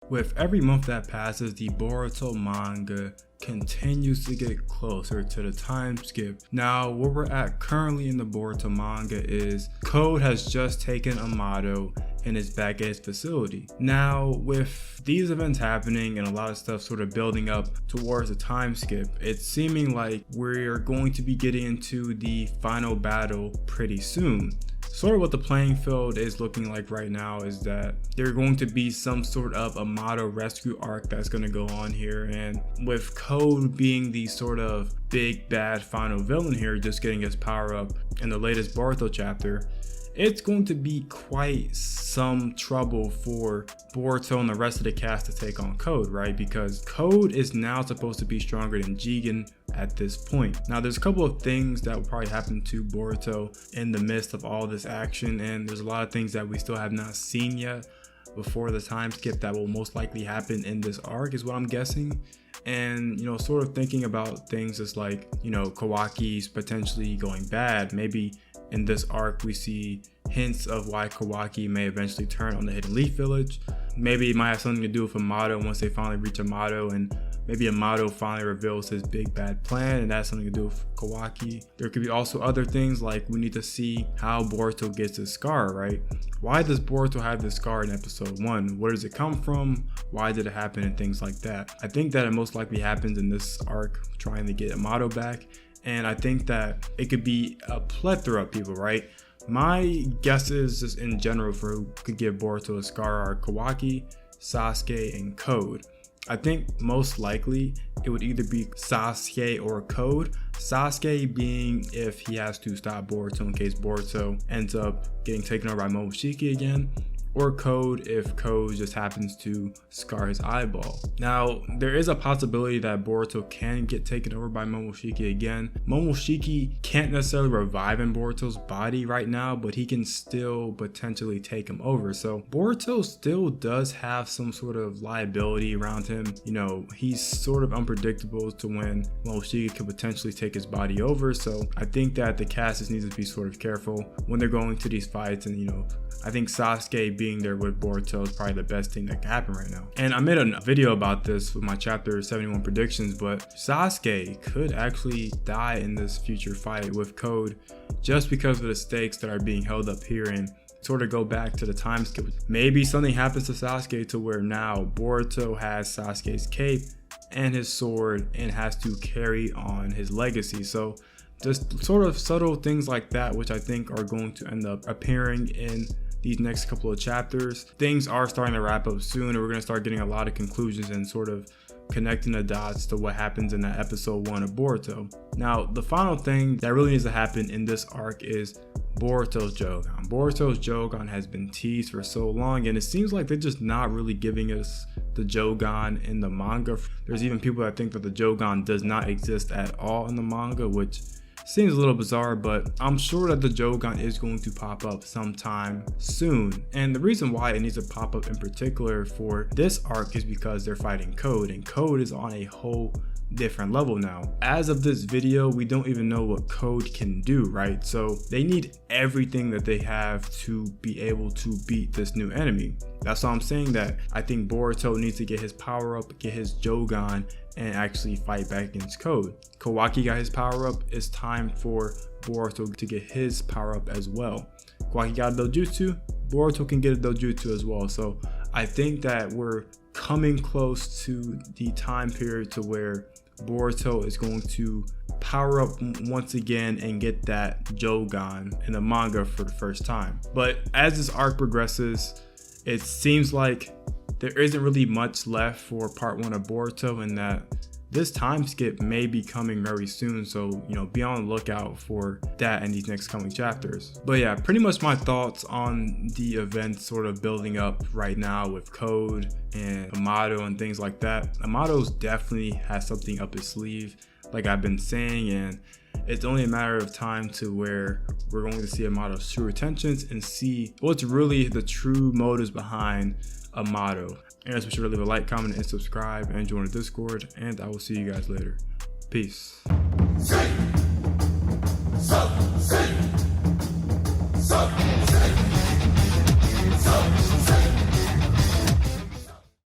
With every month that passes, the Boruto manga continues to get closer to the time skip. Now, where we're at currently in the Boruto manga is Code has just taken Amato and is back at his facility. Now, with these events happening and a lot of stuff sort of building up towards the time skip, it's seeming like we're going to be getting into the final battle pretty soon. Sort of what the playing field is looking like right now is that there's going to be some sort of Amato rescue arc that's going to go on here, and with Code being the sort of big bad final villain here, just getting his power up in the latest Boruto chapter, it's going to be quite some trouble for Boruto and the rest of the cast to take on Code, right? Because Code is now supposed to be stronger than Jigen at this point. Now, there's a couple of things that will probably happen to Boruto in the midst of all this action, and there's a lot of things that we still have not seen yet before the time skip that will most likely happen in this arc is what I'm guessing. And, you know, sort of thinking about things as like, you know, Kawaki's potentially going bad. Maybe in this arc we see hints of why Kawaki may eventually turn on the Hidden Leaf Village. Maybe it might have something to do with Amato once they finally reach Amato, and maybe Amato finally reveals his big bad plan and that's something to do with Kawaki. There could be also other things like we need to see how Boruto gets his scar, right? Why does Boruto have this scar in episode 1? Where does it come from? Why did it happen, and things like that. I think that it most likely happens in this arc trying to get Amato back, and I think that it could be a plethora of people, right? My guesses just in general for who could give Boruto a scar are Kawaki, Sasuke, and Code. I think most likely it would either be Sasuke or Code. Sasuke being if he has to stop Boruto in case Boruto ends up getting taken over by Momoshiki again, or Code if Code just happens to scar his eyeball. Now, there is a possibility that Boruto can get taken over by Momoshiki again. Momoshiki can't necessarily revive in Boruto's body right now, but he can still potentially take him over. So Boruto still does have some sort of liability around him. You know, he's sort of unpredictable as to when Momoshiki could potentially take his body over. So I think that the cast just needs to be sort of careful when they're going to these fights, and, you know, I think Sasuke being there with Boruto is probably the best thing that can happen right now. And I made a video about this with my chapter 71 predictions, but Sasuke could actually die in this future fight with Code just because of the stakes that are being held up here, and sort of go back to the time skip. Maybe something happens to Sasuke to where now Boruto has Sasuke's cape and his sword and has to carry on his legacy. So just sort of subtle things like that, which I think are going to end up appearing in these next couple of chapters. Things are starting to wrap up soon, and we're going to start getting a lot of conclusions and sort of connecting the dots to what happens in that episode 1 of Boruto. Now, the final thing that really needs to happen in this arc is Boruto's Jogan. Boruto's Jogan has been teased for so long, and it seems like they're just not really giving us the Jogan in the manga. There's even people that think that the Jogan does not exist at all in the manga, which seems a little bizarre, but I'm sure that the Jogan is going to pop up sometime soon. And the reason why it needs to pop up in particular for this arc is because they're fighting Code, and Code is on a whole different level now. As of this video, we don't even know what Code can do, right? So they need everything that they have to be able to beat this new enemy. That's why I'm saying that I think Boruto needs to get his power up, get his Jogan, and actually fight back against Code. Kawaki got his power up. It's time for Boruto to get his power up as well. Kawaki got a dojutsu. Boruto can get a dojutsu as well. So I think that we're coming close to the time period to where Boruto is going to power up once again and get that Jogan in the manga for the first time. But as this arc progresses, it seems like there isn't really much left for part 1 of Boruto, and that this time skip may be coming very soon. So, you know, be on the lookout for that in these next coming chapters. But yeah, pretty much my thoughts on the events sort of building up right now with Code and Amato and things like that. Amato's definitely has something up his sleeve, like I've been saying, and it's only a matter of time to where we're going to see Amato's true intentions and see what's really the true motives behind Amato. And be sure to leave a like, comment, and subscribe, and join the Discord, and I will see you guys later. Peace.